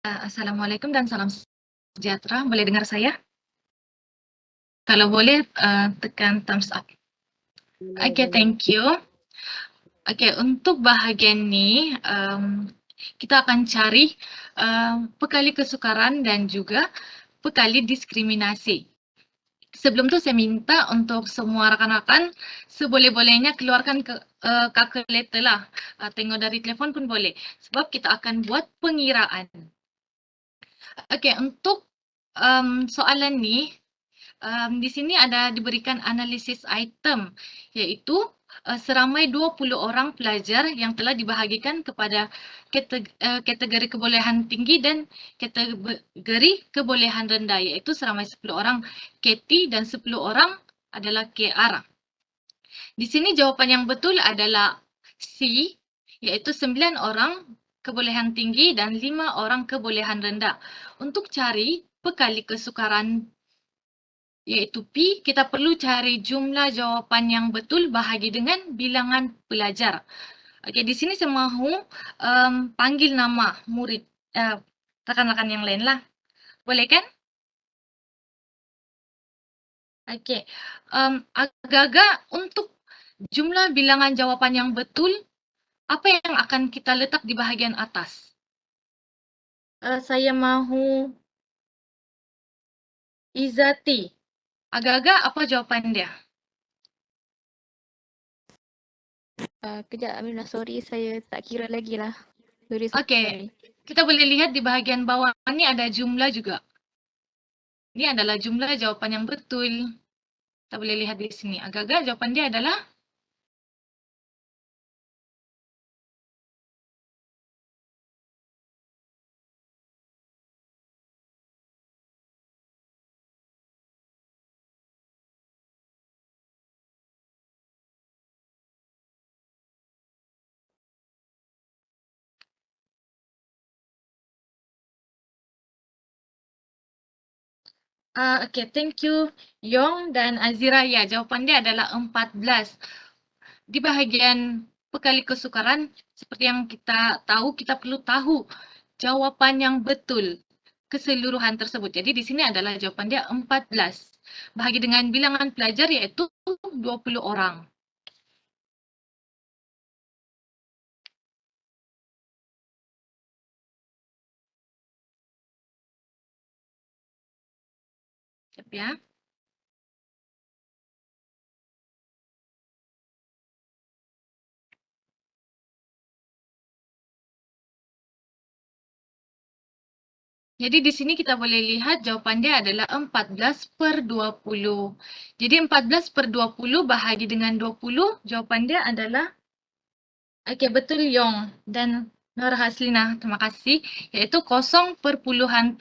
Assalamualaikum dan salam sejahtera. Boleh dengar saya? Kalau boleh, tekan thumbs up. Okay, thank you. Okay, untuk bahagian ni, kita akan cari pekali kesukaran dan juga pekali diskriminasi. Sebelum tu saya minta untuk semua rakan-rakan seboleh-bolehnya keluarkan kalkulator lah. Tengok dari telefon pun boleh. Sebab kita akan buat pengiraan. Okay, untuk soalan ni, di sini ada diberikan analisis item, iaitu seramai 20 orang pelajar yang telah dibahagikan kepada kategori kebolehan tinggi dan kategori kebolehan rendah, iaitu seramai 10 orang KT dan 10 orang adalah KR. Di sini jawapan yang betul adalah C, iaitu 9 orang kebolehan tinggi dan 5 orang kebolehan rendah. Untuk cari pekali kesukaran iaitu P, kita perlu cari jumlah jawapan yang betul bahagi dengan bilangan pelajar. Okey, di sini saya mahu panggil nama murid, rakan-rakan yang lain lah. Boleh kan? Okey, agak-agak untuk jumlah bilangan jawapan yang betul, apa yang akan kita letak di bahagian atas? Saya mahu Izati. Agak-agak apa jawapan dia? Kejap Aminah, sorry saya tak kira lagi lah. Sorry. Okey, kita boleh lihat di bahagian bawah ni ada jumlah juga. Ini adalah jumlah jawapan yang betul. Kita boleh lihat di sini. Agak-agak jawapan dia adalah okay, thank you Yong dan Azira. Ya, jawapan dia adalah 14. Di bahagian pekali kesukaran, seperti yang kita tahu, kita perlu tahu jawapan yang betul keseluruhan tersebut. Jadi di sini adalah jawapan dia 14. Bahagi dengan bilangan pelajar iaitu 20 orang. Siap ya. Jadi di sini kita boleh lihat jawapan dia adalah 14/20. Jadi 14/20 bahagi dengan 20, jawapan dia adalah, okey, betul Yong dan Nur Haslina, terima kasih, iaitu 0.7.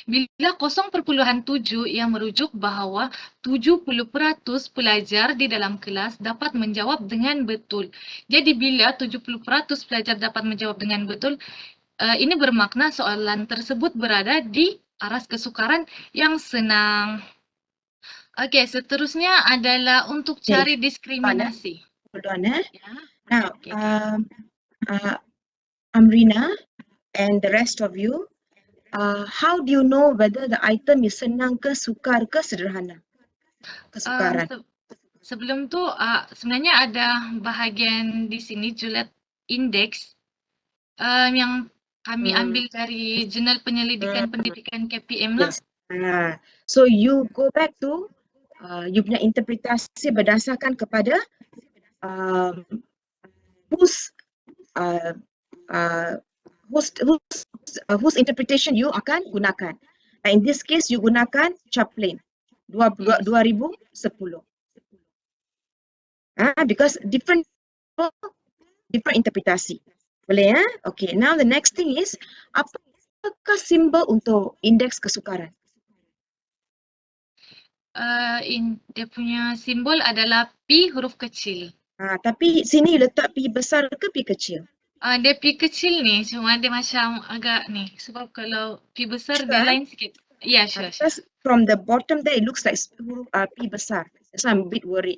Bila 0.7 ia merujuk bahawa 70% pelajar di dalam kelas dapat menjawab dengan betul. Jadi bila 70% pelajar dapat menjawab dengan betul, ini bermakna soalan tersebut berada di aras kesukaran yang senang. Okey, seterusnya adalah untuk cari diskriminasi. Hold on, eh? Ya. Now, Okay. Amrina and the rest of you, how do you know whether the item is senang ke sukar ke sederhana? Kesukaran. Sebelum tu, sebenarnya ada bahagian di sini julat indeks yang kami ambil dari jurnal penyelidikan pendidikan KPM lah. Yes. So you go back to you punya interpretasi berdasarkan kepada whose interpretation you akan gunakan. In this case, you gunakan Chaplin 2010. Because different interpretasi. Boleh ya? Okay, now the next thing is, apakah simbol untuk indeks kesukaran? Dia punya simbol adalah P huruf kecil. Tapi sini letak P besar ke P kecil? Dia P kecil ni, cuma dia macam agak ni. Sebab kalau P besar dia lain sikit. Ya, sure. Because from the bottom there, it looks like huruf P besar. So I'm a bit worried.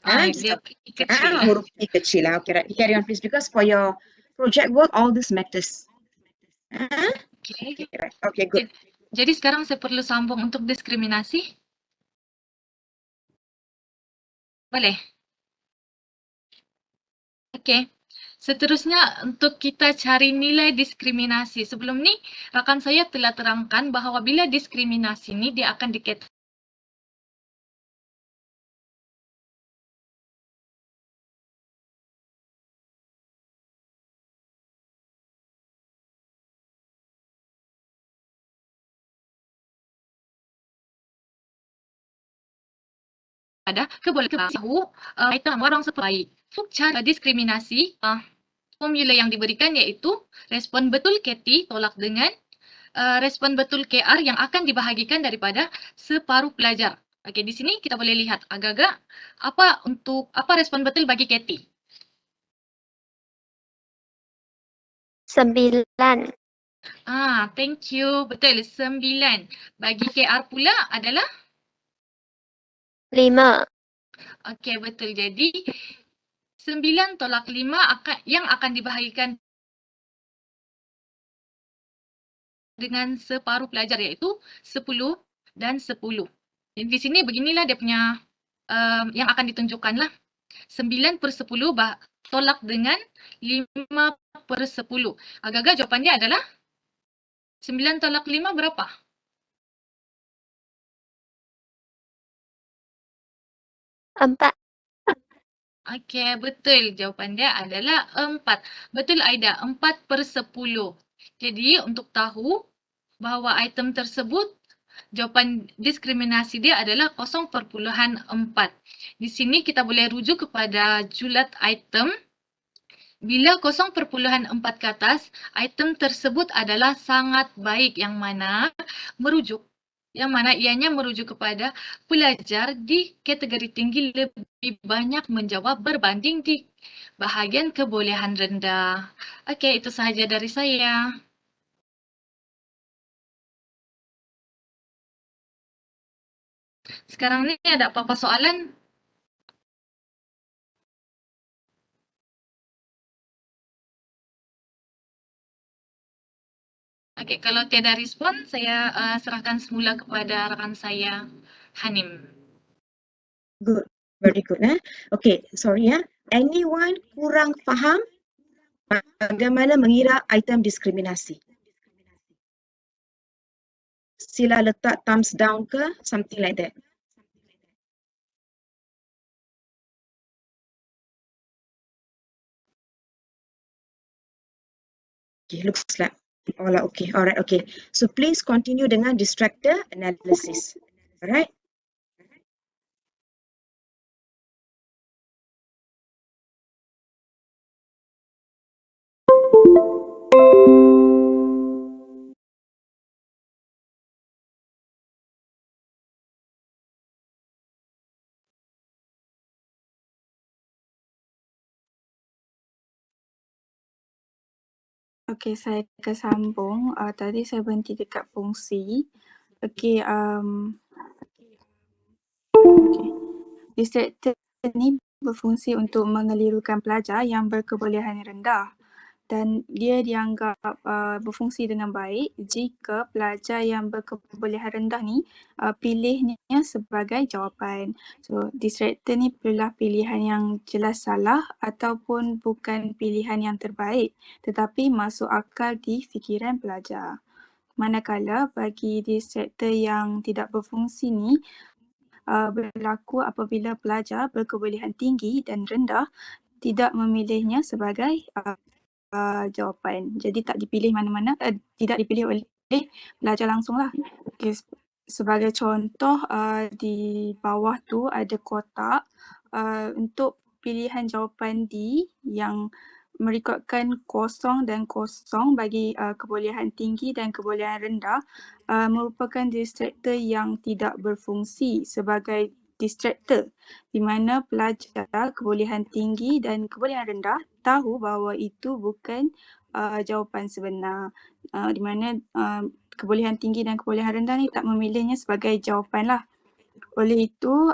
Dia P kecil. Huruf P kecil lah. Okay, right. Carry on please. Because for your project work, all this matters. Okay. Right. Okay, good. Jadi sekarang saya perlu sambung untuk diskriminasi. Boleh? Okey. Seterusnya untuk kita cari nilai diskriminasi. Sebelum ni rakan saya telah terangkan bahawa bila diskriminasi ni dia akan dikaitkan pada kebolehan tahu item orang sebaik. Untuk cara diskriminasi, formula yang diberikan iaitu respon betul KT tolak dengan respon betul KR yang akan dibahagikan daripada separuh pelajar. Okey, di sini kita boleh lihat agak-agak apa respon betul bagi KT. 9. Thank you. Betul, 9. Bagi KR pula adalah 5. okey, betul. Jadi 9 tolak 5 yang akan dibahagikan dengan separuh pelajar iaitu 10 dan 10. Jadi di sini beginilah dia punya yang akan ditunjukkanlah. 9 per 10 tolak dengan 5 per 10. Agak-agak jawapan dia adalah 9 tolak 5 berapa? Empat. Okey, betul. Jawapan dia adalah 4. Betul Aida, 4 per 10. Jadi untuk tahu bahawa item tersebut jawapan diskriminasi dia adalah 0.4. Di sini kita boleh rujuk kepada julat item. Bila 0.4 ke atas, item tersebut adalah sangat baik yang mana ianya merujuk kepada pelajar di kategori tinggi lebih banyak menjawab berbanding di bahagian kebolehan rendah. Okey, itu sahaja dari saya. Sekarang ni ada apa-apa soalan? Okey, kalau tiada respon, saya serahkan semula kepada rakan saya, Hanim. Good. Very good. Okay, sorry ya. Anyone kurang faham bagaimana mengira item diskriminasi? Sila letak thumbs down ke, something like that. Okay, looks like all are okay. Alright, okay. So please continue dengan distractor analysis. Alright. Okey, saya akan sambung. Tadi saya berhenti dekat fungsi. Okey, okey. Distractor ni berfungsi untuk mengelirukan pelajar yang berkebolehan rendah dan dia dianggap berfungsi dengan baik jika pelajar yang berkebolehan rendah ni pilihnya sebagai jawapan. So, distractor ni perlulah pilihan yang jelas salah ataupun bukan pilihan yang terbaik tetapi masuk akal di fikiran pelajar. Manakala bagi distractor yang tidak berfungsi ni berlaku apabila pelajar berkebolehan tinggi dan rendah tidak memilihnya sebagai jawapan. Jadi tak dipilih mana-mana, tidak dipilih oleh pelajar langsung lah. Okay, sebagai contoh di bawah tu ada kotak untuk pilihan jawapan D yang merekodkan 0 dan 0 bagi kebolehan tinggi dan kebolehan rendah merupakan distractor yang tidak berfungsi sebagai distractor di mana pelajar kebolehan tinggi dan kebolehan rendah tahu bahawa itu bukan jawapan sebenar di mana kebolehan tinggi dan kebolehan rendah ni tak memilihnya sebagai jawapan lah. Oleh itu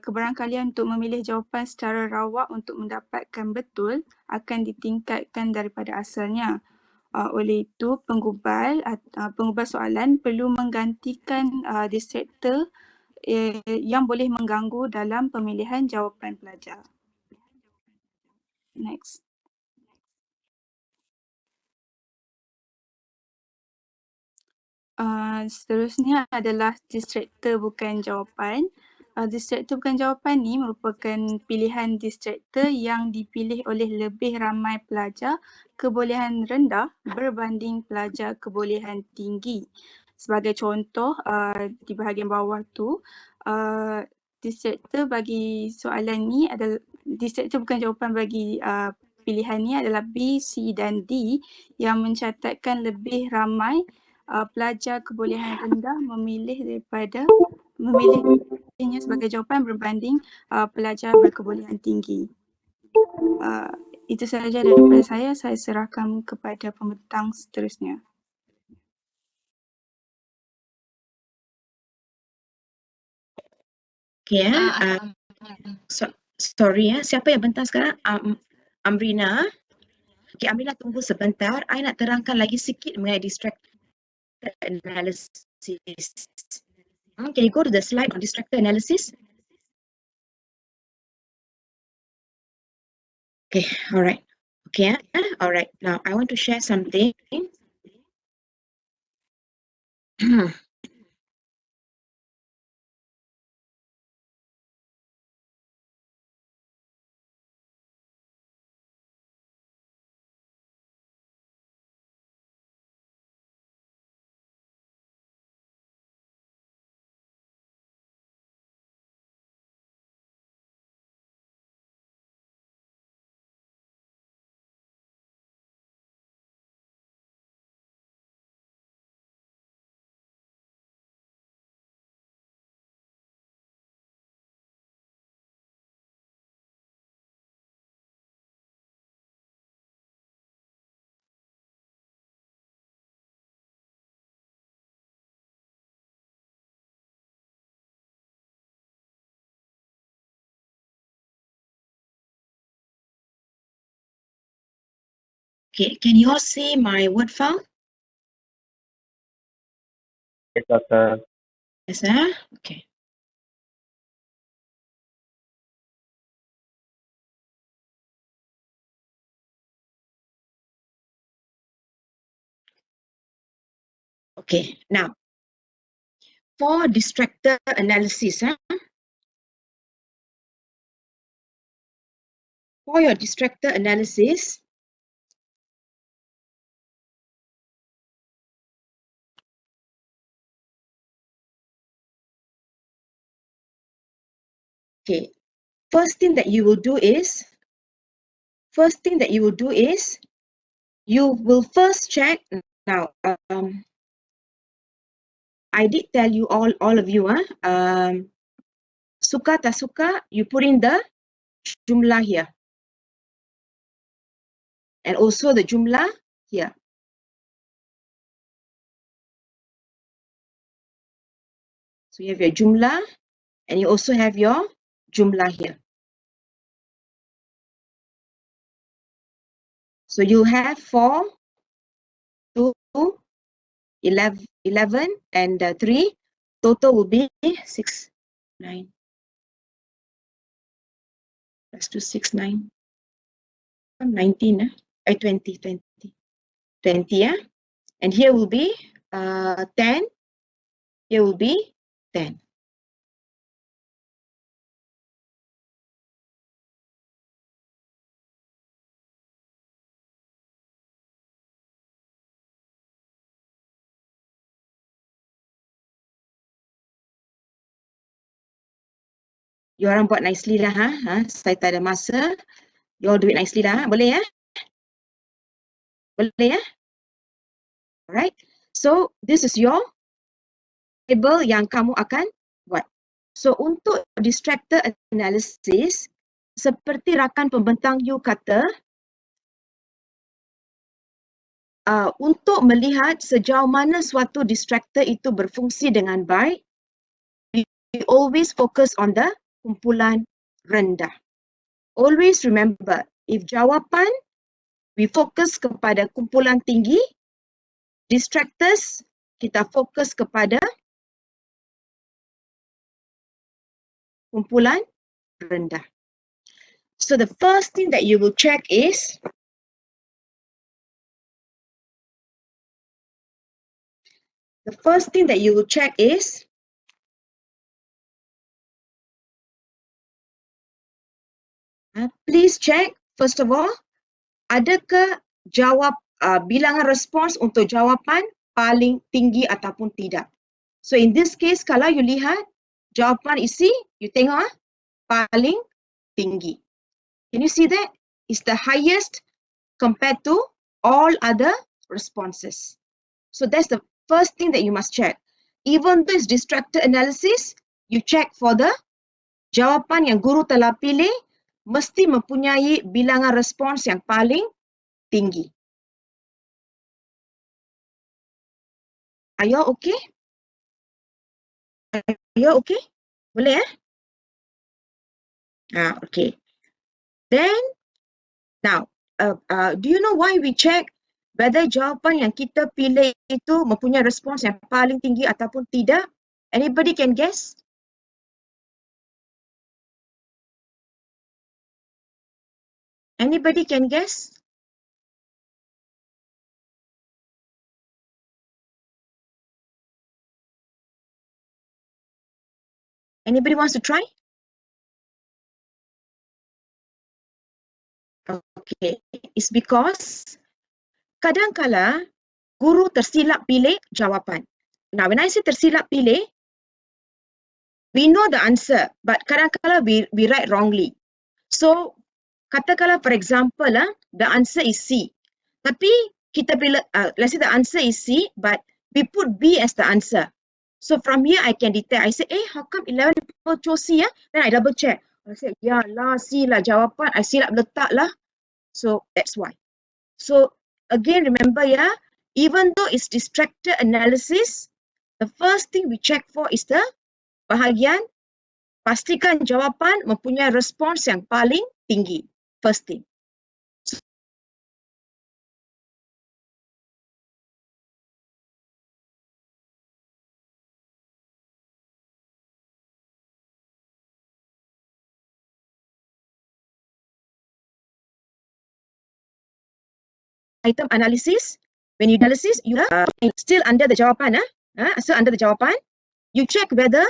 keberangkalian untuk memilih jawapan secara rawak untuk mendapatkan betul akan ditingkatkan daripada asalnya. Oleh itu penggubal soalan perlu menggantikan distractor yang boleh mengganggu dalam pemilihan jawapan pelajar. Next. Seterusnya adalah distractor bukan jawapan. Distractor bukan jawapan ni merupakan pilihan distractor yang dipilih oleh lebih ramai pelajar kebolehan rendah berbanding pelajar kebolehan tinggi. Sebagai contoh, di bahagian bawah tu, distractor bagi soalan ni adalah, distractor bukan jawapan bagi pilihan ni adalah B, C dan D yang mencatatkan lebih ramai pelajar kebolehan rendah memilihnya sebagai jawapan berbanding pelajar berkebolehan tinggi. Itu sahaja daripada saya serahkan kepada pembentang seterusnya. Okay, sorry siapa yang bentang sekarang? Amrina. Okay, Amrina tunggu sebentar. I nak terangkan lagi sikit mengenai distractor analysis. Can you go to the slide on distractor analysis? Okay, alright. Okay, alright. Now I want to share something. Okay, can you all see my word file? Yes, Doctor. Yes, okay. Okay, now for distractor analysis, for your distractor analysis, okay, first thing that you will do is, you will first check. Now, I did tell you all of you, suka tak suka, you put in the jumlah here. And also the jumlah here. So you have your jumlah and you also have your jumlah here. So you have 4, 2, 11 and 3. Total will be 6, 9. Let's do 6, 9. 19, 20, 20. 20, and here will be 10. Here will be 10. You orang buat nicely lah, saya tak ada masa. You all do it nicely lah, boleh ya? Boleh ya? Alright. So this is your table yang kamu akan buat. So untuk distractor analysis, seperti rakan pembentang you kata, untuk melihat sejauh mana suatu distractor itu berfungsi dengan baik, we always focus on the kumpulan rendah. Always remember, if jawapan we fokus kepada kumpulan tinggi. Distractors, kita fokus kepada kumpulan rendah. So the first thing that you will check is please check first of all, adakah bilangan respons untuk jawapan paling tinggi ataupun tidak. So in this case, kalau you lihat jawapan isi, you tengok paling tinggi. Can you see that? It's the highest compared to all other responses. So that's the first thing that you must check. Even though it's distracted analysis, you check for the jawapan yang guru telah pilih mesti mempunyai bilangan respons yang paling tinggi. Are you okay? Are you okay? Boleh okay. Then, now, do you know why we check whether jawapan yang kita pilih itu mempunyai respons yang paling tinggi ataupun tidak? Anybody can guess? Anybody can guess? Anybody wants to try? Okay, it's because kadang-kala guru tersilap pilih jawapan. Now, when I say tersilap pilih, we know the answer, but kadang-kala we write wrongly. So, katakanlah for example, the answer is C. Tapi kita pilih, let's say the answer is C, but we put B as the answer. So from here I can detect. I say, how come 11 people chose C? Then I double check. I say, ya lah, C lah jawapan. I silap letak lah. So that's why. So again, remember even though it's distracted analysis, the first thing we check for is the bahagian pastikan jawapan mempunyai respons yang paling tinggi. First thing. Item analysis, when you analysis, you still under the jawapan, still under the jawapan, you check whether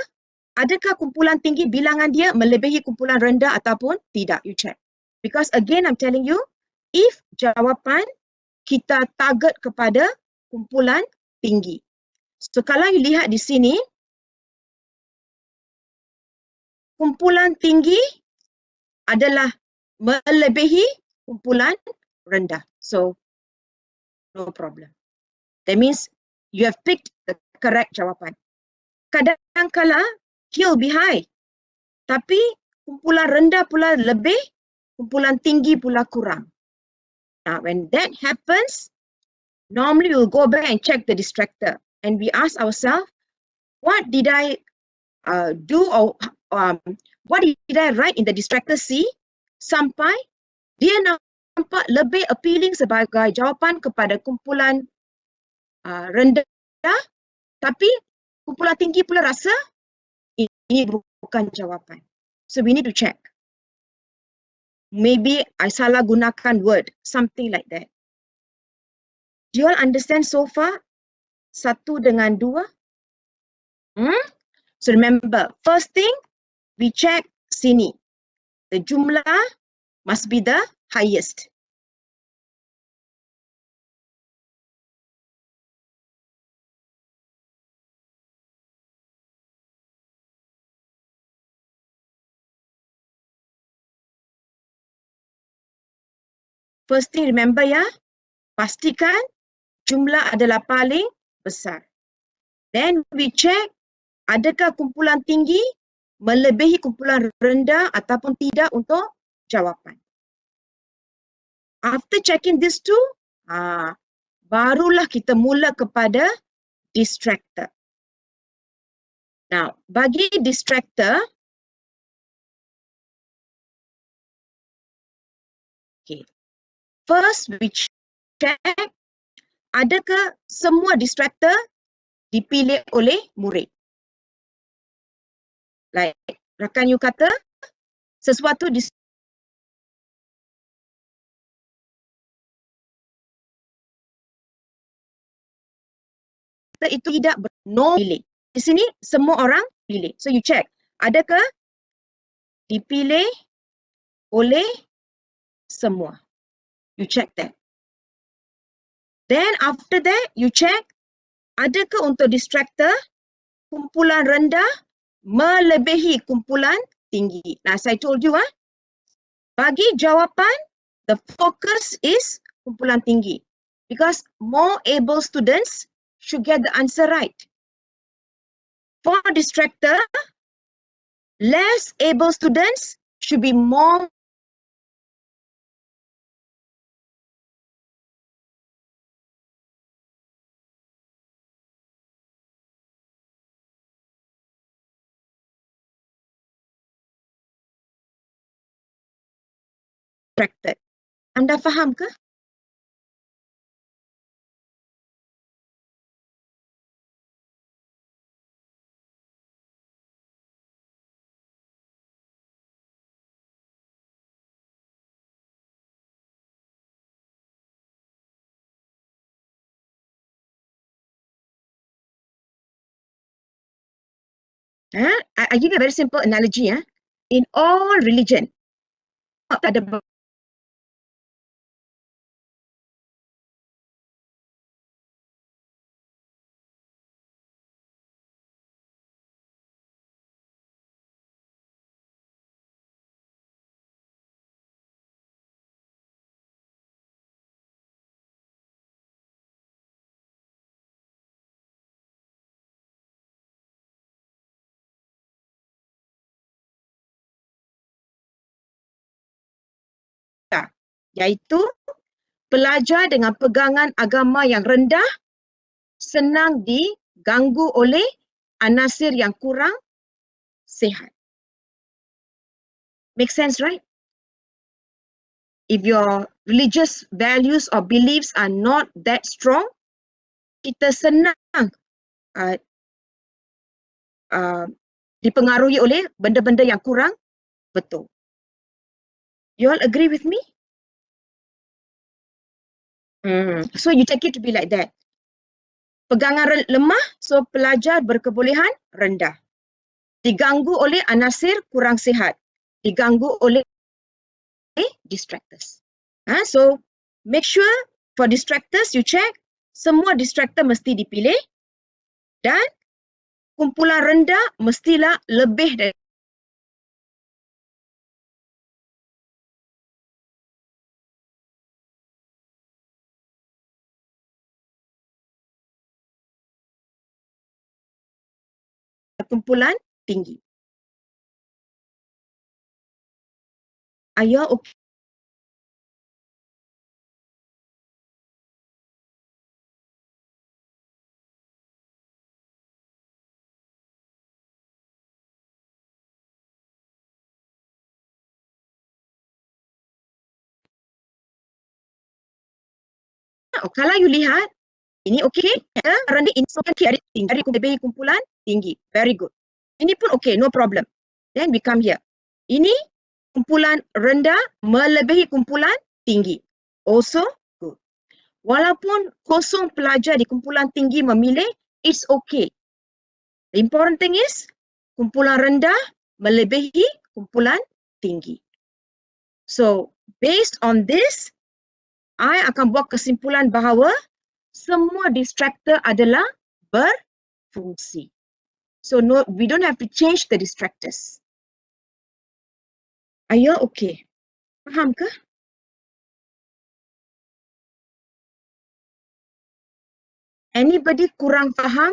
adakah kumpulan tinggi bilangan dia melebihi kumpulan rendah ataupun tidak, you check. Because again, I'm telling you, if jawapan kita target kepada kumpulan tinggi. So kalau you lihat di sini, kumpulan tinggi adalah melebihi kumpulan rendah. So, no problem. That means you have picked the correct jawapan. Kadang-kala Q lebih high, tapi kumpulan rendah pula lebih, kumpulan tinggi pula kurang. Now, when that happens, normally we'll go back and check the distractor, and we ask ourselves, what did I do, or what did I write in the distractor C sampai dia nampak lebih appealing sebagai jawapan kepada kumpulan rendah, tapi kumpulan tinggi pula rasa ini bukan jawapan. So we need to check. Maybe I salah gunakan word, something like that. Do you all understand so far? 1 dengan 2? So remember, first thing, we check sini. The jumlah must be the highest. First thing, remember pastikan jumlah adalah paling besar. Then we check, adakah kumpulan tinggi melebihi kumpulan rendah ataupun tidak untuk jawapan. After checking these two, barulah kita mula kepada distractor. Now, bagi distractor, okay, First, we check adakah semua distractor dipilih oleh murid. Like rakan you kata, sesuatu itu tidak no pilih. Di sini semua orang pilih. So you check, adakah dipilih oleh semua. You check that. Then after that, you check adakah untuk distractor kumpulan rendah melebihi kumpulan tinggi. Now, as I told you, bagi jawapan, the focus is kumpulan tinggi. Because more able students should get the answer right. For distractor, less able students should be more distracted. Anda faham ke? I give you a very simple analogy. In all religion, ada iaitu pelajar dengan pegangan agama yang rendah senang diganggu oleh anasir yang kurang sihat. Make sense, right? If your religious values or beliefs are not that strong, kita senang dipengaruhi oleh benda-benda yang kurang betul. You all agree with me? So you take it to be like that. Pegangan lemah, so pelajar berkebolehan rendah. Diganggu oleh anasir kurang sihat. Diganggu oleh distractors. So make sure for distractors you check semua distractor mesti dipilih dan kumpulan rendah mestilah lebih dari kumpulan tinggi. Are okay? Kalau you lihat, ini okey, rendah ini dari tinggi, dari lebih kumpulan tinggi. Very good. Ini pun okey, no problem. Then we come here. Ini kumpulan rendah melebihi kumpulan tinggi. Also good. Walaupun kosong pelajar di kumpulan tinggi memilih, it's okay. The important thing is kumpulan rendah melebihi kumpulan tinggi. So, based on this, I akan buat kesimpulan bahawa semua distractor adalah berfungsi. So, no, we don't have to change the distractors. Are you okay? Faham ke? Anybody kurang faham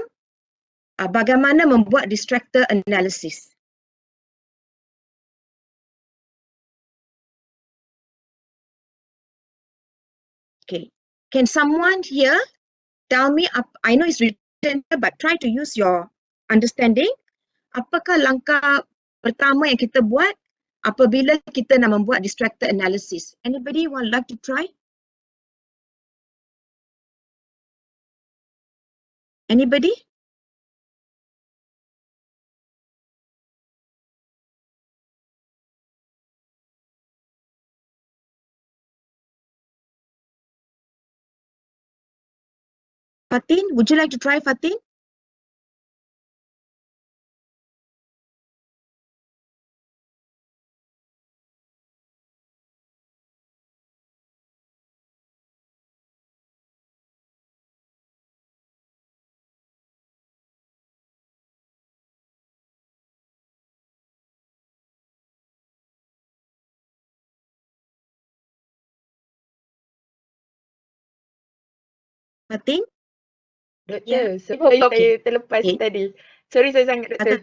bagaimana membuat distractor analysis? Okay. Can someone here tell me, I know it's written, but try to use your understanding. Apakah langkah pertama yang kita buat apabila kita nak membuat distractor analysis? Anybody would like to try? Anybody? Fatin, would you like to try, Fatin? Fatin? Doktor, sorry saya terlepas Okay. tadi. Sorry saya sangat doktor.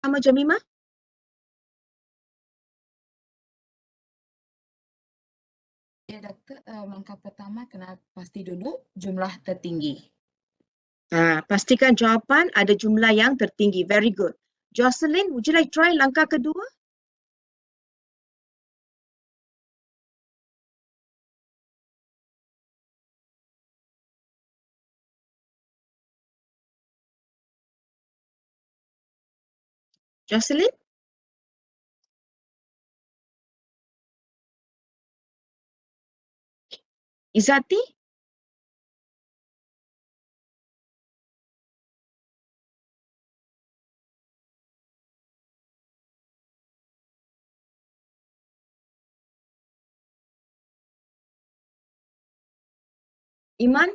Sama Jemimah? Ya doktor, langkah pertama kena pasti dulu jumlah tertinggi. Pastikan jawapan ada jumlah yang tertinggi. Very good. Jocelyn, would you like try langkah kedua? Jocelyn? Izati? Iman?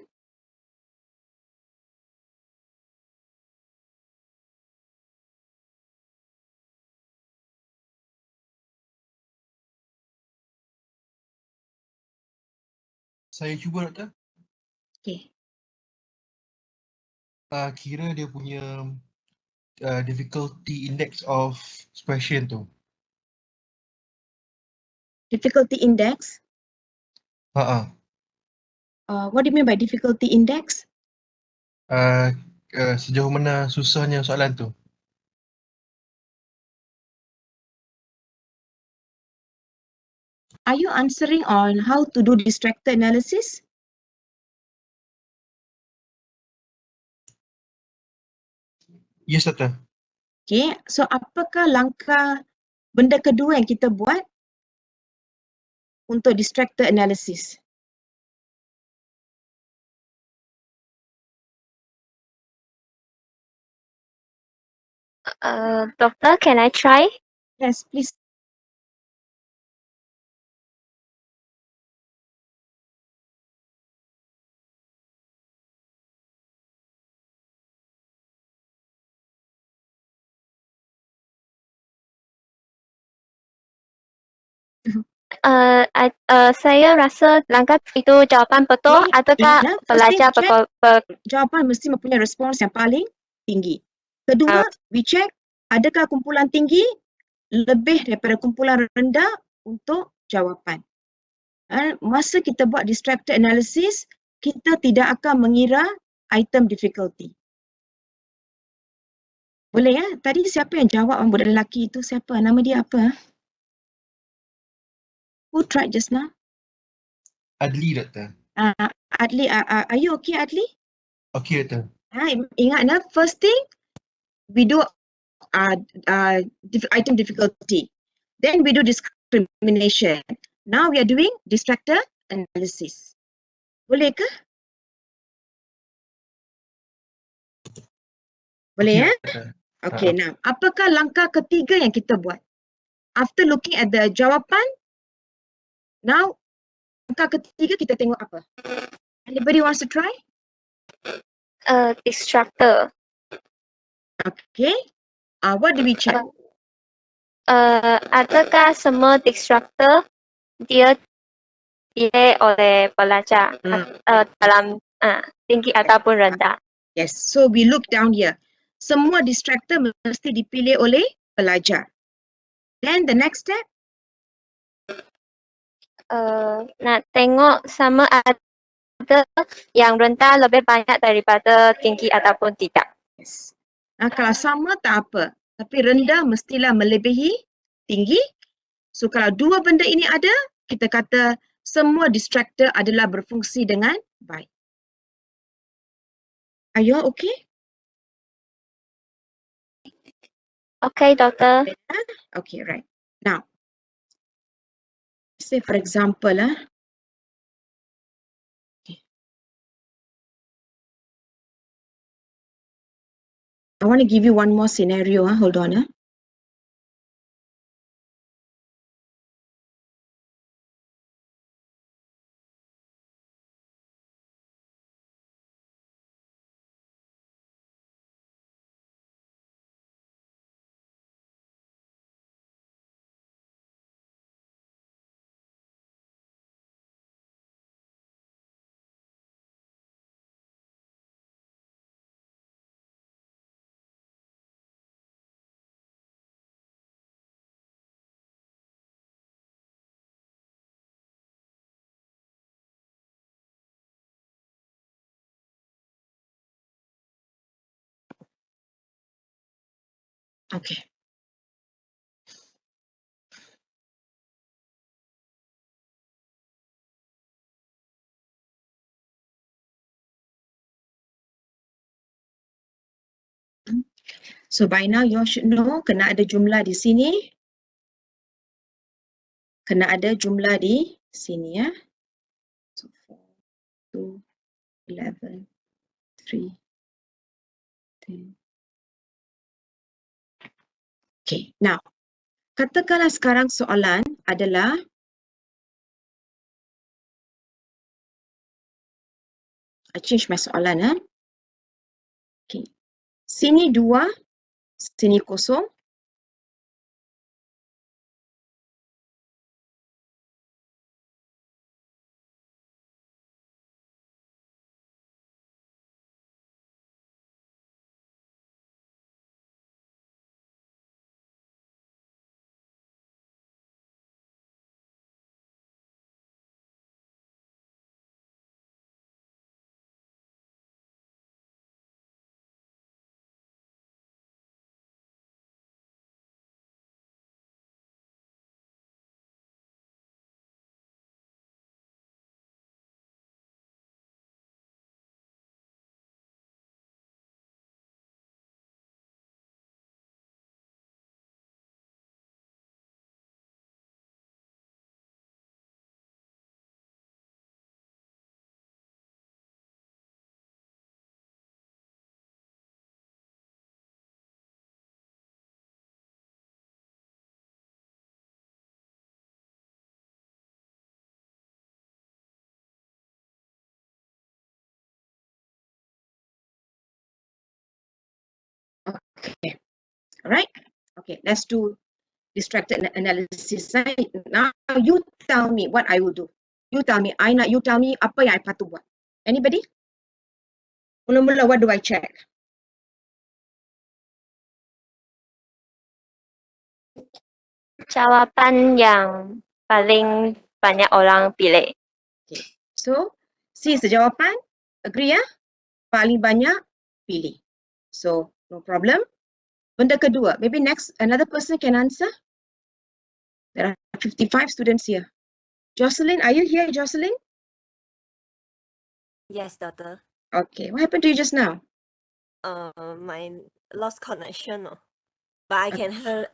Saya cuba doktor. Okay. Kira dia punya difficulty index of expression tu. Difficulty index. Ha. What do you mean by difficulty index? Sejauh mana susahnya soalan tu. Are you answering on how to do distractor analysis? Yes doktor. Okay, so apakah langkah benda kedua yang kita buat untuk distractor analysis? Doctor, can I try? Yes, please. Saya rasa langkah itu jawapan betul ataukah pelajar Jawapan mesti mempunyai respons yang paling tinggi. Kedua, we check adakah kumpulan tinggi lebih daripada kumpulan rendah untuk jawapan. Masa kita buat distractor analysis, kita tidak akan mengira item difficulty. Boleh ya? Tadi siapa yang jawab budak lelaki itu? Siapa? Nama dia apa? Who tried just now? Adli doktor. Adli, are you okay, Adli? Okay doktor. Ingat, first thing we do item difficulty. Then we do discrimination. Now we are doing distractor analysis. Boleh ke? Boleh ya? Okay, now apakah langkah ketiga yang kita buat? After looking at the jawapan, now langkah ketiga kita tengok apa? Anybody wants to try? Distractor. Okay. What do we check? Adakah semua distractor dia dipilih oleh pelajar dalam tinggi ataupun rendah? Yes, so we look down here. Semua distractor mesti dipilih oleh pelajar. Then the next step? Nak tengok sama ada yang rendah lebih banyak daripada tinggi ataupun tidak. Yes. Kalau sama tak apa, tapi rendah mestilah melebihi tinggi. So kalau dua benda ini ada, kita kata semua distractor adalah berfungsi dengan baik. Are you all okay? Okay, Doctor. Okay, right. Now, say for example, okay. I want to give you one more scenario. Hold on. Okay. So by now you all should know kena ada jumlah di sini. Kena ada jumlah di sini ya. So 4, 2, 11, 3, 10. Okay, now katakanlah sekarang soalan adalah I change my soalan. Okay. Sini 2, sini kosong. Okay. Alright. Okay, let's do distracted analysis. Now you tell me what I will do. You tell me, you tell me apa yang I patut buat. Anybody? Mula-mula, what do I check? Jawapan yang paling banyak orang pilih. Okay. So, C is the jawapan. Agree ya? Paling banyak pilih. So, no problem. Benda kedua, maybe next another person can answer. There are 55 students here. Jocelyn, are you here, Jocelyn? Yes, doctor. Okay, what happened to you just now? My lost connection. But I can hear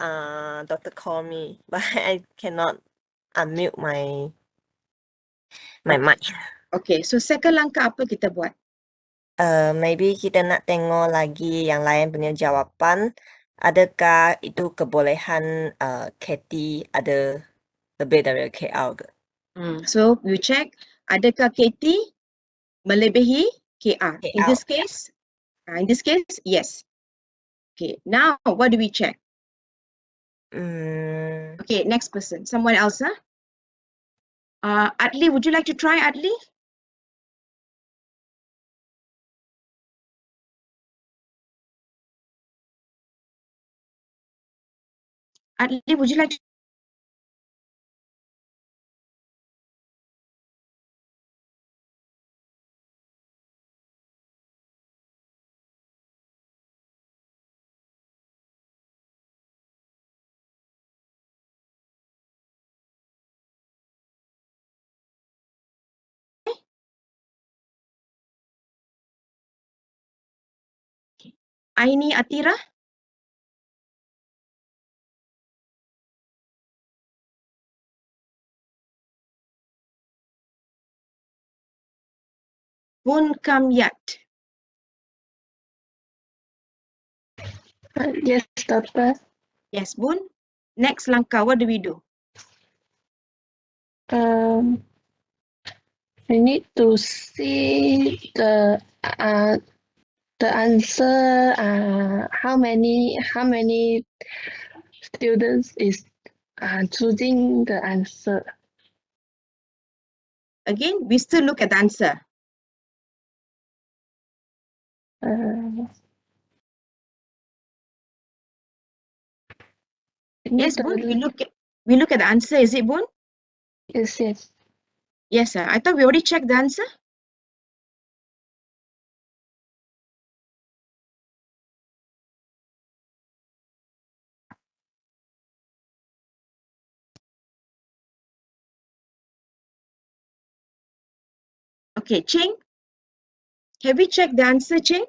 doctor call me, but I cannot unmute my mic. Okay, so second langkah apa kita buat? Maybe kita nak tengok lagi yang lain punya jawapan. Adakah itu kebolehan Katie ada lebih dari KL ke? So you check, adakah Katie melebihi KR? In KL, this case, yes. Okay, now what do we check? Hmm, Okay, next person. Someone else, huh? Adli, would you like to try, Adli? Adli, would you like to Aini Atira? Bun Kamyat? Yes, Doctor. Yes, Bun. Next langkah, what do we do? We need to see the answer. How many students is choosing the answer? Again, we still look at the answer. Yes, Bun. We look at the answer. Is it, Bun? Yes. Yes, sir. I thought we already checked the answer. Okay, Cheng. Have we checked the answer, Cheng?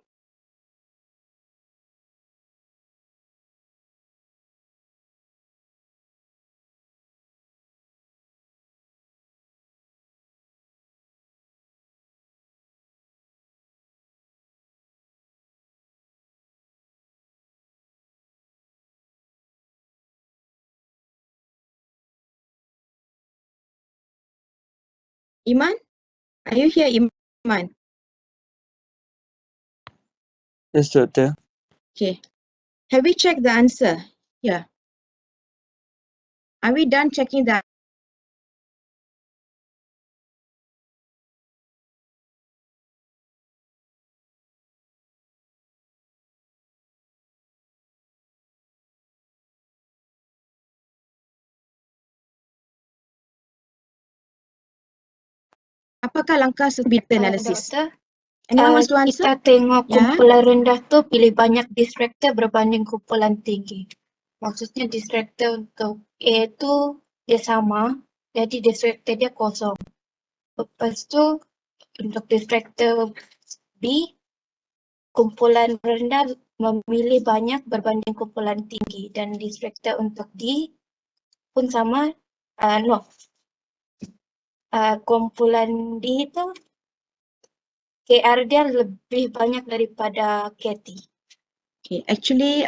Iman? Are you here, Iman? Yes, Doctor. Okay. Have we checked the answer? Here. Are we done checking the Apakah langkah seterusnya analysis? Doktor, Anyone wants to answer? kita tengok Ya. kumpulan rendah tu pilih banyak distractor berbanding kumpulan tinggi. Maksudnya distractor untuk A tu dia sama, jadi distractor dia kosong. Lepas tu untuk distractor B, kumpulan rendah memilih banyak berbanding kumpulan tinggi, dan distractor untuk D pun sama. Kumpulan D tu KR dia lebih banyak daripada KT. Okay, actually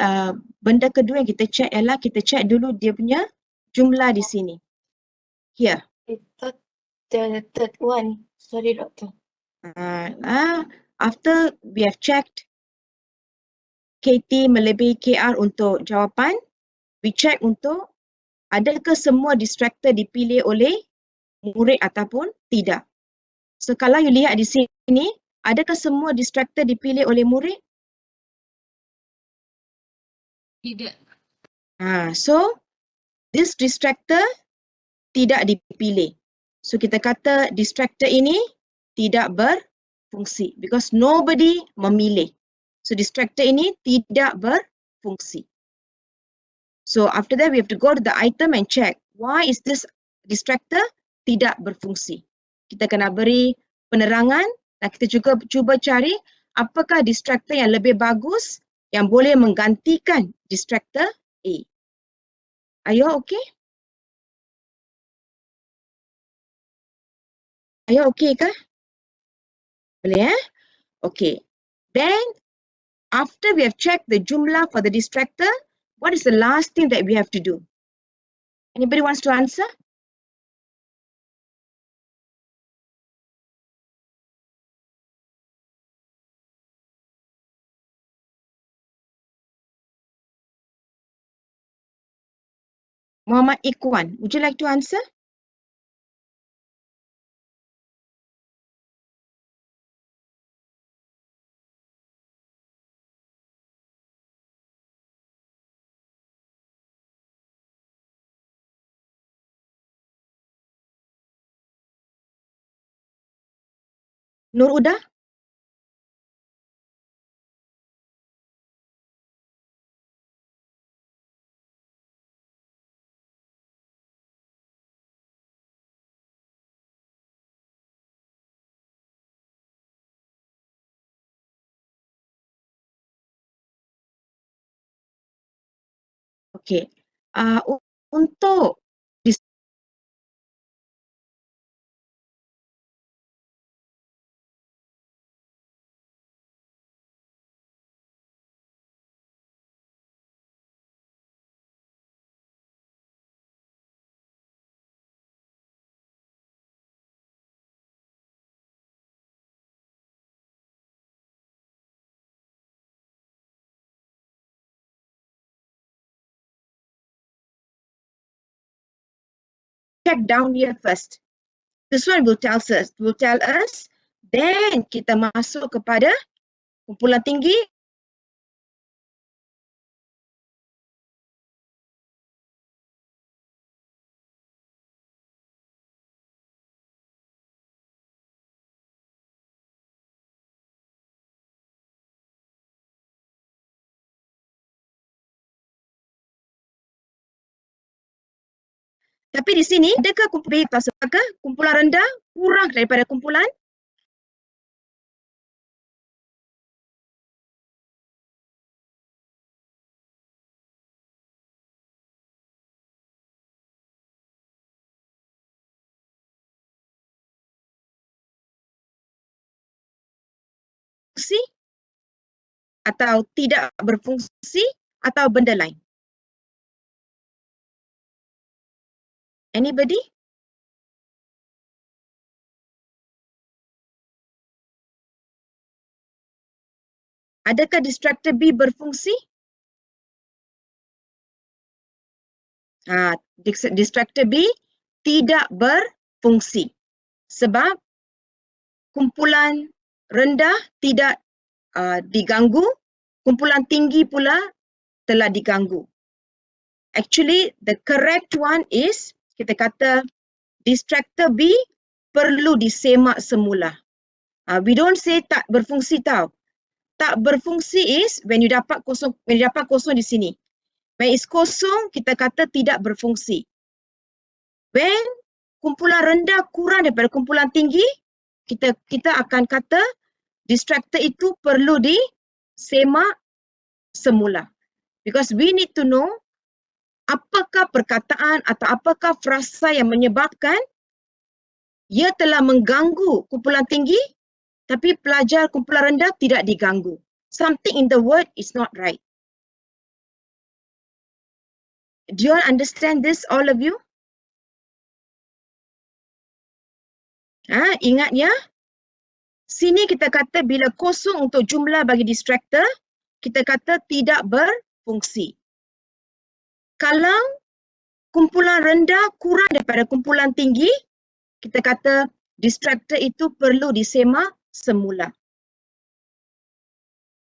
benda kedua yang kita check ialah kita check dulu dia punya jumlah di sini. Here. The third one, sorry Doktor. After we have checked KT melebihi KR untuk jawapan, we check untuk adakah semua distractor dipilih oleh murid ataupun tidak. So kalau you lihat di sini, adakah semua distractor dipilih oleh murid? Tidak. So this distractor tidak dipilih. So kita kata distractor ini tidak berfungsi because nobody memilih. So distractor ini tidak berfungsi. So after that we have to go to the item and check why is this distractor tidak berfungsi. Kita kena beri penerangan dan kita juga cuba cari apakah distractor yang lebih bagus yang boleh menggantikan distractor A. Are you okay? Are you okay kah? Boleh Okay. Then after we have checked the jumlah for the distractor, what is the last thing that we have to do? Anybody wants to answer? Muhammad Ikwan, would you like to answer? Nur Uda? Okey. Untuk check down here first. This one will tell us, then kita masuk kepada kumpulan tinggi. Tapi di sini, adakah kumpulan rendah kurang daripada kumpulan? Fungsi atau tidak berfungsi atau benda lain? Anybody? Adakah distractor B berfungsi? Distractor B tidak berfungsi sebab kumpulan rendah tidak diganggu, kumpulan tinggi pula telah diganggu. Actually, the correct one is, kita kata distractor B perlu disemak semula. We don't say tak berfungsi tau. Tak berfungsi is when you dapat kosong di sini. When it's kosong, kita kata tidak berfungsi. When kumpulan rendah kurang daripada kumpulan tinggi, kita akan kata distractor itu perlu disemak semula. Because we need to know apakah perkataan atau apakah frasa yang menyebabkan ia telah mengganggu kumpulan tinggi tapi pelajar kumpulan rendah tidak diganggu. Something in the word is not right. Do you all understand this, all of you? Ingat ya, sini kita kata bila kosong untuk jumlah bagi distractor, kita kata tidak berfungsi. Kalau kumpulan rendah kurang daripada kumpulan tinggi, kita kata distractor itu perlu disemak semula.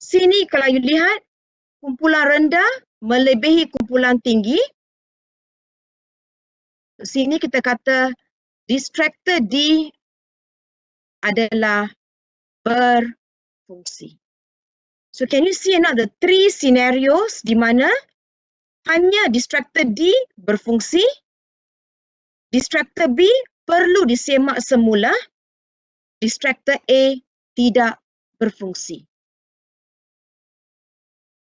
Sini kalau you lihat, kumpulan rendah melebihi kumpulan tinggi. Sini kita kata distractor D adalah berfungsi. So can you see another 3 scenarios di mana hanya distractor D berfungsi, distractor B perlu disemak semula, distractor A tidak berfungsi.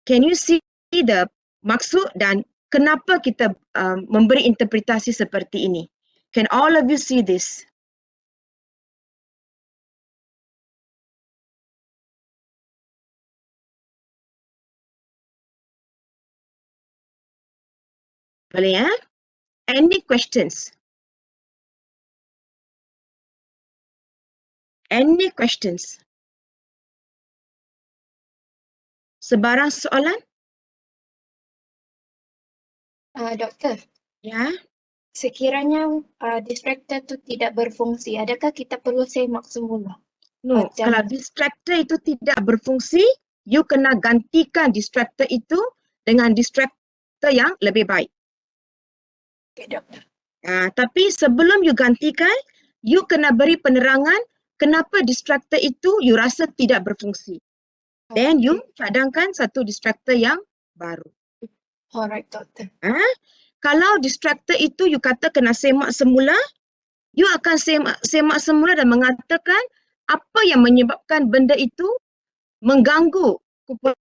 Can you see the maksud dan kenapa kita memberi interpretasi seperti ini? Can all of you see this? Boleh ya? Any questions? Any questions? Sebarang soalan? Doktor, Ya. sekiranya distractor tu tidak berfungsi, adakah kita perlu semak semula? No, kalau distractor itu tidak berfungsi, you kena gantikan distractor itu dengan distractor yang lebih baik. Okay, doktor. Tapi sebelum you gantikan, you kena beri penerangan kenapa distractor itu you rasa tidak berfungsi. Then you cadangkan satu distractor yang baru. Alright, doktor. Kalau distractor itu you kata kena semak semula, you akan semak semula dan mengatakan apa yang menyebabkan benda itu mengganggu kumpulan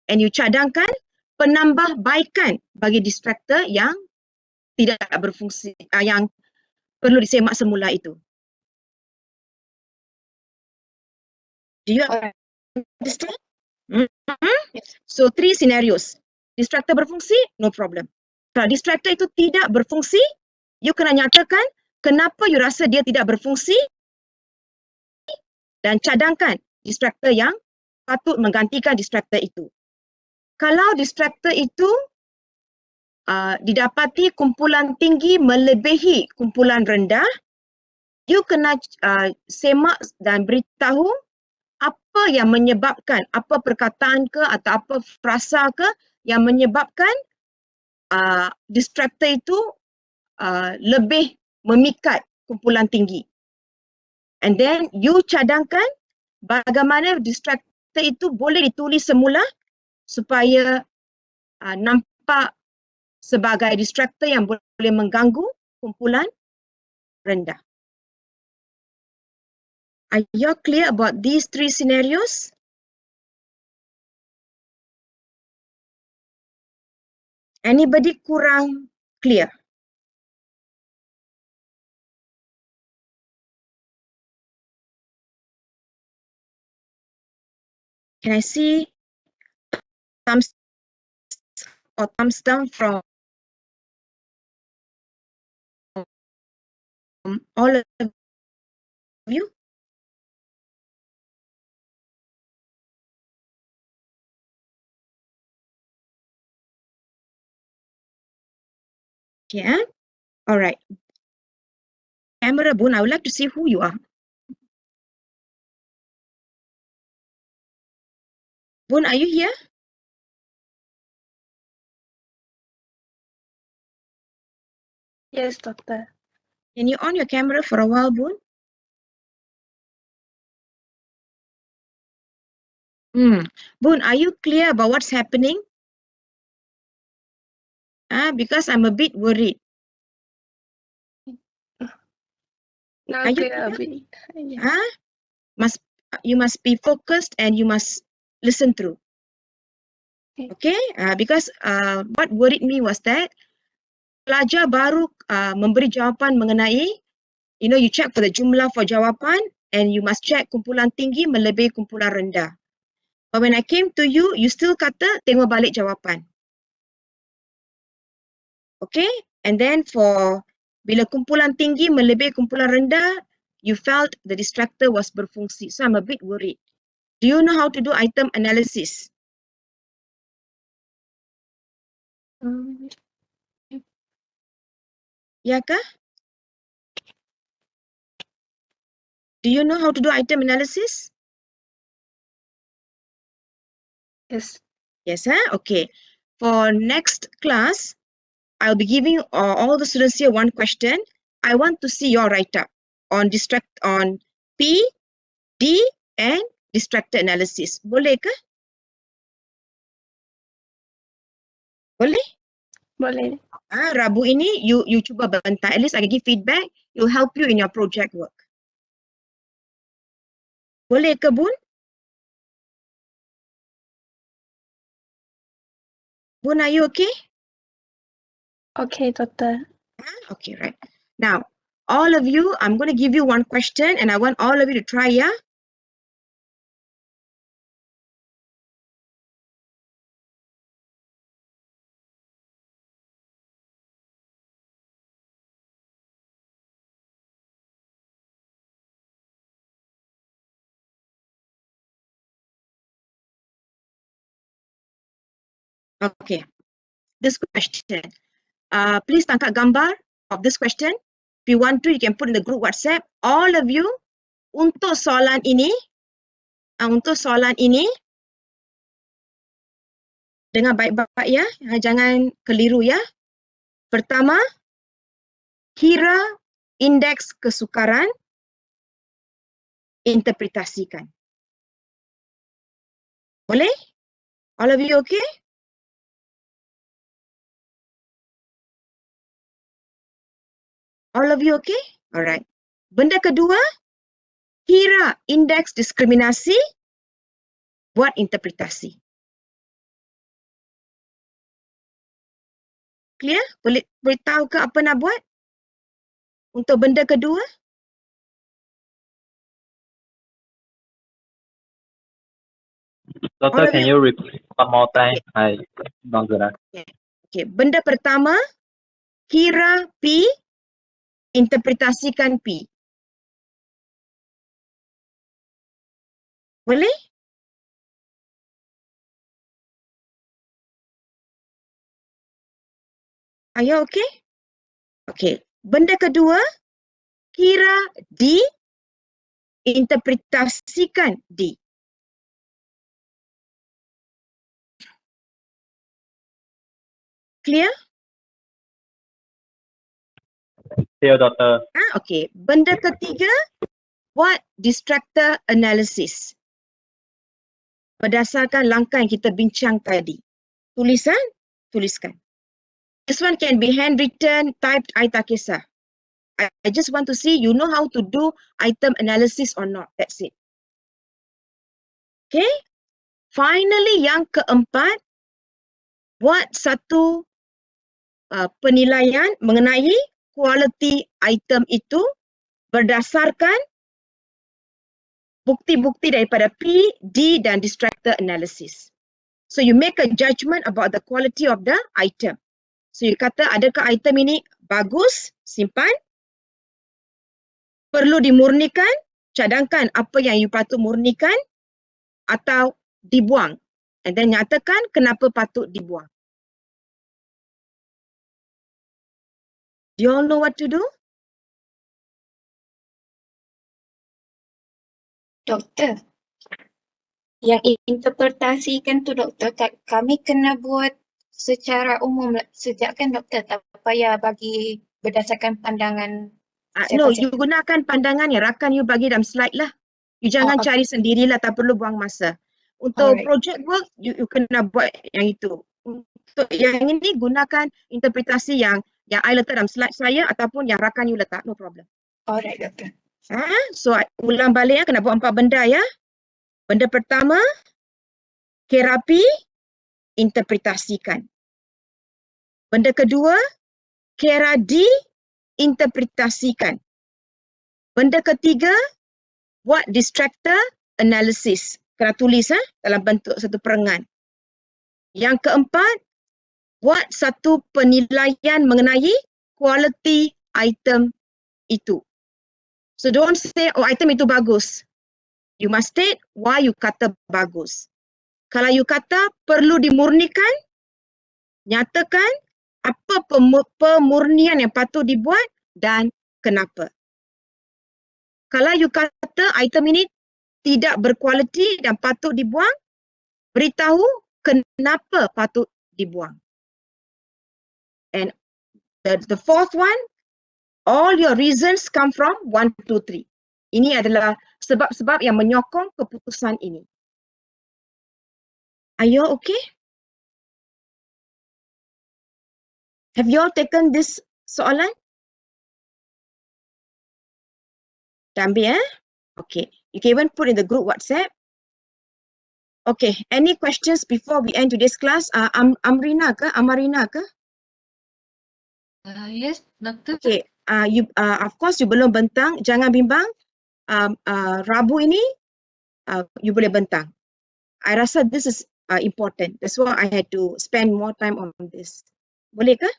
and you cadangkan penambahbaikan bagi distractor yang tidak berfungsi, yang perlu disemak semula itu. Do you understand? So 3 scenarios. Distractor berfungsi, no problem. Kalau distractor itu tidak berfungsi, you kena nyatakan kenapa you rasa dia tidak berfungsi dan cadangkan distractor yang patut menggantikan distractor itu. Kalau distractor itu didapati kumpulan tinggi melebihi kumpulan rendah, you kena semak dan beritahu apa yang menyebabkan, apa perkataan ke atau apa frasa ke yang menyebabkan distractor itu lebih memikat kumpulan tinggi. And then you cadangkan bagaimana distractor itu boleh ditulis semula supaya nampak sebagai distractor yang boleh mengganggu kumpulan rendah. Are you clear about these 3 scenarios? Anybody kurang clear? Can I see thumbs or thumbs down from all of you? Yeah. All right. Camera Boon, I would like to see who you are. Boon, are you here? Yes, doctor. Can you on your camera for a while, Boon? Boon, are you clear about what's happening? Because I'm a bit worried. Now Are you clear a bit. Yeah. You must be focused and you must listen through. Okay? Because what worried me was that pelajar baru memberi jawapan mengenai, you check for the jumlah for jawapan and you must check kumpulan tinggi melebihi kumpulan rendah. But when I came to you, you still kata tengok balik jawapan. Okay? And then for bila kumpulan tinggi melebihi kumpulan rendah, you felt the distractor was berfungsi. So I'm a bit worried. Do you know how to do item analysis? Ya kah? Do you know how to do item analysis? Yes. Yes, okay. For next class, I'll be giving all the students here one question. I want to see your write-up on P, D, and distractor analysis. Boleh ke? Boleh? Boleh. Rabu ini you cuba bentar. At least I can give feedback. It will help you in your project work. Boleh ke, Bun? Bun, are you okay? Okay, doctor. Okay, right. Now, all of you, I'm going to give you one question and I want all of you to try, yeah? Okay, this question. Please tangkap gambar of this question. If you want to, you can put in the group WhatsApp. All of you, untuk soalan ini, dengar baik-baik ya, jangan keliru ya. Pertama, kira indeks kesukaran, interpretasikan. Boleh? All of you okay? All of you okay? Alright. Benda kedua, kira indeks diskriminasi, buat interpretasi. Clear? Boleh tahu ke apa nak buat? Untuk benda kedua? All Doctor, of can you? you repeat one more time? Okay. I don't get it. Okay. Benda pertama, kira P, interpretasikan P. Boleh? Are you okay? Okay. Benda kedua, kira D, interpretasikan D. Clear? Here, doctor. Okay. Benda ketiga, buat distractor analysis. Berdasarkan langkah yang kita bincang tadi. Tulisan? Tuliskan. This one can be handwritten, typed, I tak kisah. I just want to see you know how to do item analysis or not. That's it. Okay. Finally, yang keempat, buat satu penilaian mengenai quality item itu berdasarkan bukti-bukti daripada P, D dan distractor analysis. So you make a judgment about the quality of the item. So you kata adakah item ini bagus, simpan, perlu dimurnikan, cadangkan apa yang you patut murnikan atau dibuang. And then nyatakan kenapa patut dibuang. Do you all know what to do? Doktor, yang interpretasikan tu doktor, kami kena buat secara umum sejak kan doktor, tak payah bagi berdasarkan pandangan No, siapa-siapa. you gunakan pandangan yang rakan you bagi dalam slide lah. You jangan okay. cari sendirilah, tak perlu buang masa. Untuk Alright. project work, you kena buat yang itu. Untuk yang ini, gunakan interpretasi yang I letak dalam slide saya ataupun yang rakan you letak, no problem. Alright, doktor. So, ulang balik ya, kena buat 4 benda ya. Benda pertama, kerapi, interpretasikan. Benda kedua, keradi, interpretasikan. Benda ketiga, buat distractor analysis. Kena tulis dalam bentuk satu perengan. Yang keempat, buat satu penilaian mengenai quality item itu. So don't say, oh item itu bagus. You must state why you kata bagus. Kalau you kata perlu dimurnikan, nyatakan apa pemurnian yang patut dibuat dan kenapa. Kalau you kata item ini tidak berkualiti dan patut dibuang, beritahu kenapa patut dibuang. And the fourth one, all your reasons come from 1, 2, 3. Ini adalah sebab-sebab yang menyokong keputusan ini. Are you all okay? Have you all taken this soalan? Dah ambil Okay. You can even put in the group WhatsApp. Okay. Any questions before we end today's class? Amrina ke? Amarina ke? Yes, doktor. Okay. Of course, you belum bentang. Jangan bimbang. Rabu ini, you boleh bentang. I rasa this is important. That's why I had to spend more time on this. Boleh ke?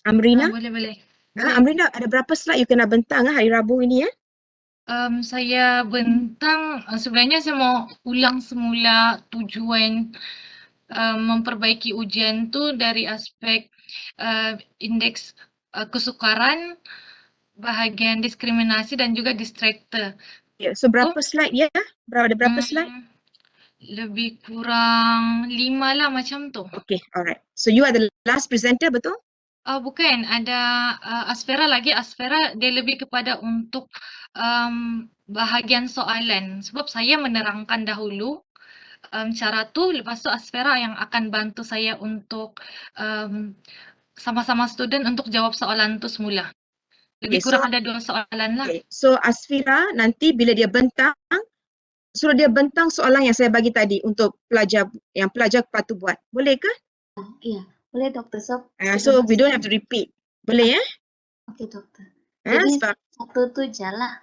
Amrina? Boleh. Amrina, ada berapa slide you kena bentang hari Rabu ini ya? Saya bentang, sebenarnya saya mau ulang semula tujuan memperbaiki ujian tu dari aspek indeks kesukaran, bahagian diskriminasi dan juga distractor. Yeah, so berapa slide ya? Ada berapa slide? Lebih kurang 5 lah macam tu. Okay, alright. So you are the last presenter, betul? Bukan, ada asfeera lagi. Asfeera dia lebih kepada untuk bahagian soalan. Sebab saya menerangkan dahulu cara tu, lepas tu asfeera yang akan bantu saya untuk sama-sama student untuk jawab soalan tu semula. Lebih kurang ada 2 soalan lah. Okay. So Asfira nanti bila dia bentang, suruh dia bentang soalan yang saya bagi tadi untuk pelajar, yang pelajar patut buat. Boleh ke? Ya. Boleh doktor, so So we don't have to repeat. Boleh ya? Okey doktor. Ah, Jadi sebab satu tu je lah.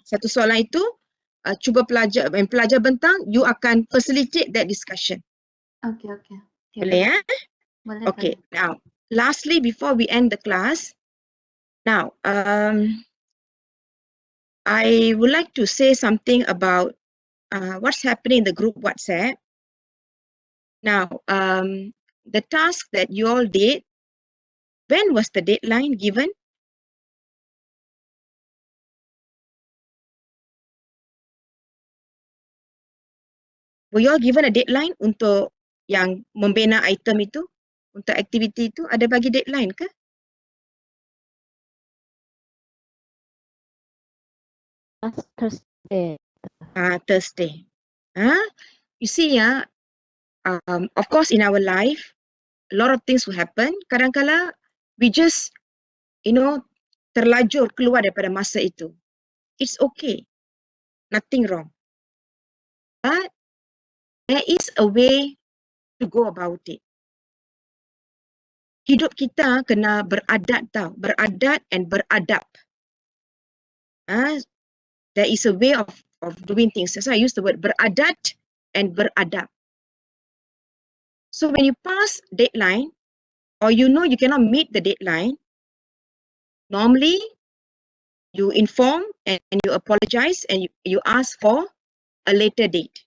satu soalan itu cuba pelajar bentang, you akan facilitate that discussion. Okey. Boleh ya? Boleh. Okay. Now, lastly, before we end the class, now I would like to say something about what's happening in the group WhatsApp. Now, the task that you all did, when was the deadline given? Were you all given a deadline untuk yang membina item itu? Untuk aktiviti itu, ada bagi deadline ke? Thursday. Thursday. You see of course in our life, a lot of things will happen. Kadang-kala we just, terlajur keluar daripada masa itu. It's okay. Nothing wrong. But there is a way to go about it. Hidup kita kena beradat tau. Beradat and beradab. There is a way of doing things. That's why I use the word beradat and beradab. So when you pass deadline, or you cannot meet the deadline, normally you inform and you apologize and you ask for a later date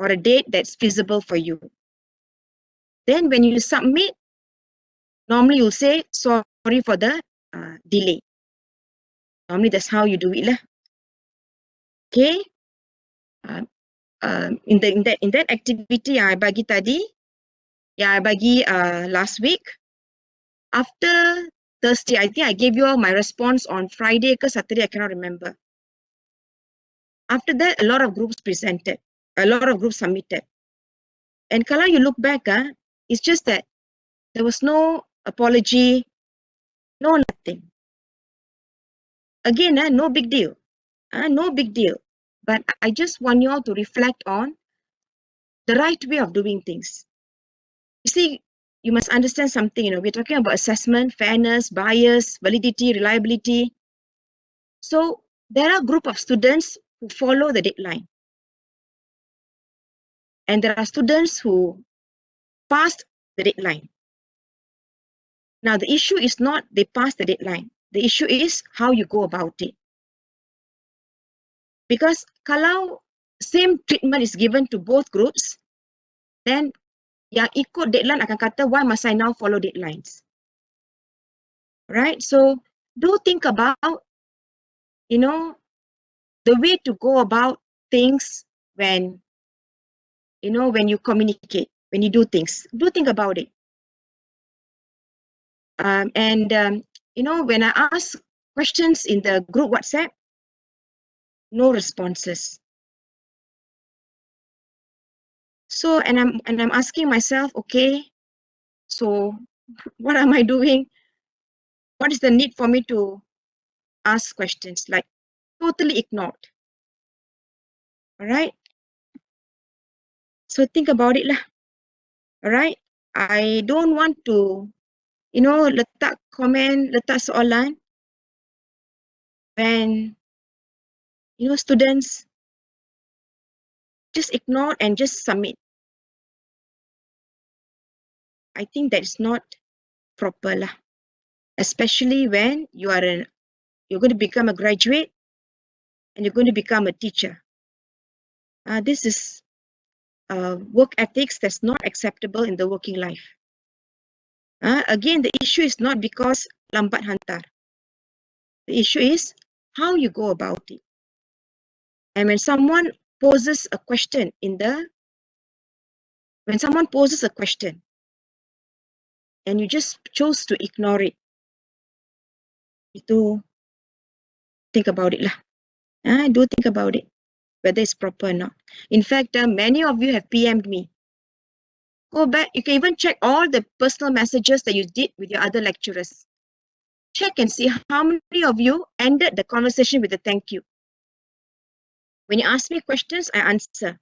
or a date that's feasible for you. Then when you submit, normally you'll say sorry for the delay. Normally that's how you do it lah. Okay. In that activity yang I bagi tadi, yang I bagi last week, after Thursday, I think I gave you all my response on Friday ke Saturday, I cannot remember. After that, a lot of groups presented, a lot of groups submitted. And kalau you look back, it's just that there was no apology, no nothing. Again, no big deal. No big deal. But I just want you all to reflect on the right way of doing things. You see, you must understand something, we're talking about assessment, fairness, bias, validity, reliability. So there are a group of students who follow the deadline. And there are students who passed the deadline. Now, the issue is not they passed the deadline. The issue is how you go about it. Because kalau same treatment is given to both groups, then yang ikut deadline akan kata, why must I now follow deadlines? Right? So, do think about, the way to go about things when, when you communicate, when you do things. Do think about it. When I ask questions in the group WhatsApp, no responses. So, and I'm asking myself, okay, so what am I doing? What is the need for me to ask questions? Like, totally ignored. All right. So think about it lah. All right. I don't want to, letak komen, letak soalan when, students just ignore and just submit. I think that is not proper lah. Especially when you're going to become a graduate and you're going to become a teacher. This is work ethics that's not acceptable in the working life. Again, the issue is not because lambat hantar. The issue is how you go about it. And when someone poses a question and you just chose to ignore it, think about it lah. Do think about it, whether it's proper or not. In fact, many of you have PM'd me. Go back, you can even check all the personal messages that you did with your other lecturers. Check and see how many of you ended the conversation with a thank you. When you ask me questions, I answer.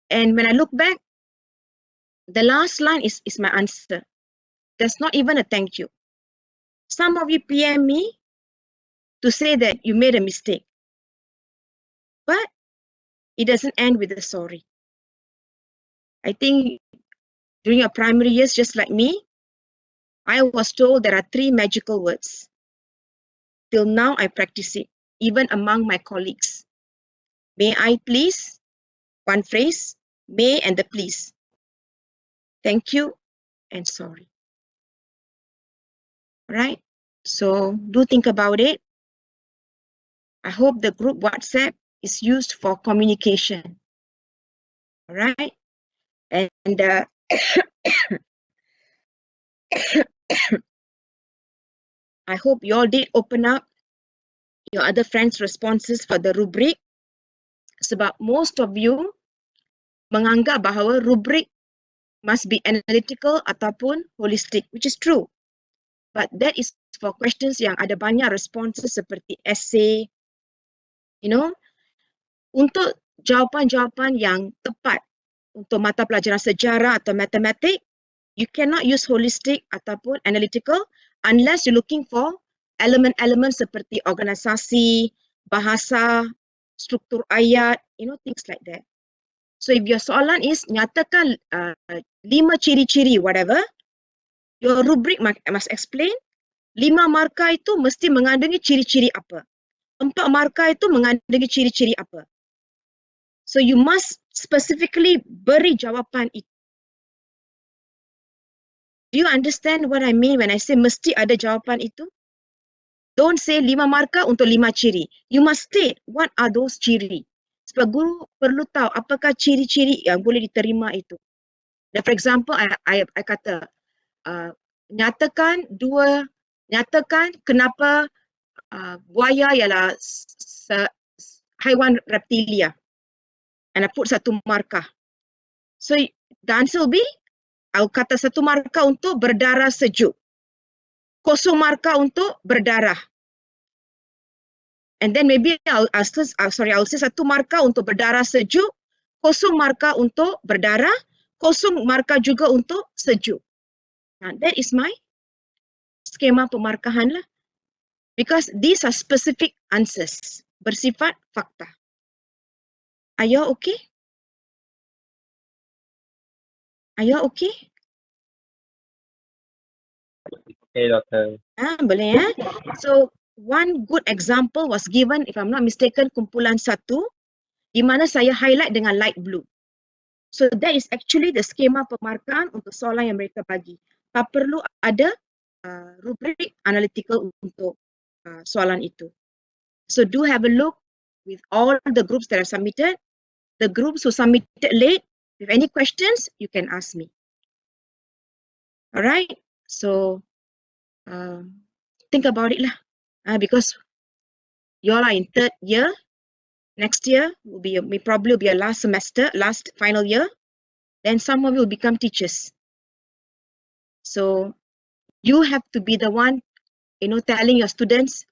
And when I look back, The last line is my answer. There's not even a thank you. Some of you PM me to say that you made a mistake. But it doesn't end with a sorry. I think during your primary years, just like me, I was told there are 3 magical words. Till now, I practice it, even among my colleagues. May I please? One phrase, may and the please. Thank you and sorry. All right? So do think about it. I hope the group WhatsApp is used for communication. All right? And I hope you all did open up your other friends' responses for the rubric. Sebab most of you menganggap bahawa rubric must be analytical ataupun holistic, which is true. But that is for questions yang ada banyak responses seperti essay, you know, untuk jawapan-jawapan yang tepat untuk mata pelajaran sejarah atau matematik, you cannot use holistic ataupun analytical unless you're looking for elemen-elemen seperti organisasi, bahasa, struktur ayat, you know, things like that. So if your soalan is nyatakan 5 ciri-ciri whatever, your rubric must explain 5 markah itu mesti mengandungi ciri-ciri apa. 4 markah itu mengandungi ciri-ciri apa. So you must specifically beri jawapan itu. Do you understand what I mean when I say mesti ada jawapan itu? Don't say 5 markah untuk 5 ciri. You must state what are those ciri. Sebab guru perlu tahu apakah ciri-ciri yang boleh diterima itu. For example, I kata, nyatakan kenapa buaya ialah haiwan reptilia. And I put 1 markah. So the answer will be, aku kata 1 markah untuk berdarah sejuk. 0 markah untuk berdarah. And then maybe I'll say 1 markah untuk berdarah sejuk, 0 markah untuk berdarah, 0 markah juga untuk sejuk. That is my skema pemarkahan lah. Because these are specific answers, bersifat fakta. Are you okay? Are you okay? Okay, Doctor. Boleh ya. So one good example was given, if I'm not mistaken, kumpulan 1, di mana saya highlight dengan light blue. So that is actually the skema pemarkahan untuk soalan yang mereka bagi. Tak perlu ada rubrik analytical untuk soalan itu. So do have a look with all the groups that have submitted. The groups who submitted late, if any questions, you can ask me. All right. So think about it lah. Because you all are in 3rd year. Next year will probably be a last semester, last final year. Then some of you will become teachers. So you have to be the one, telling your students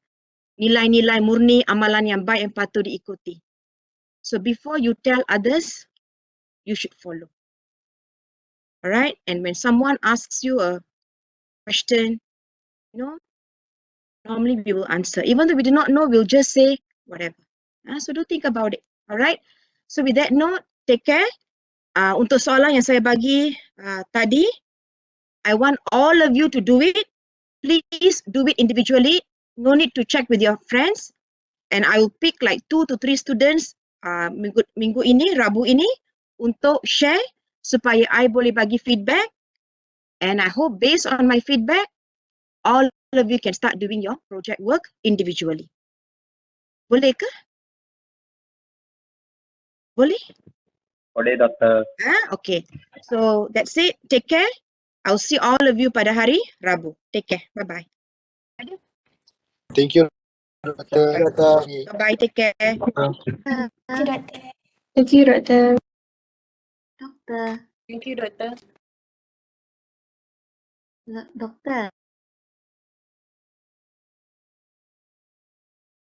nilai-nilai murni, amalan yang baik yang patut diikuti. So before you tell others, you should follow. All right. And when someone asks you a question, normally we will answer. Even though we do not know, we'll just say whatever. So do think about it. All right. So with that note, take care. Untuk soalan yang saya bagi tadi, I want all of you to do it. Please do it individually. No need to check with your friends. And I will pick like 2 to 3 students minggu ini, Rabu ini, untuk share supaya I boleh bagi feedback. And I hope based on my feedback, all of you can start doing your project work individually. Boleh ke? Boleh? Boleh, Doctor. Okay. So that's it. Take care. I'll see all of you pada hari Rabu. Take care. Bye-bye. Thank you, Doctor. Bye-bye. Take care. Thank you, Doctor. Doktor. Thank you, Doctor. Doktor.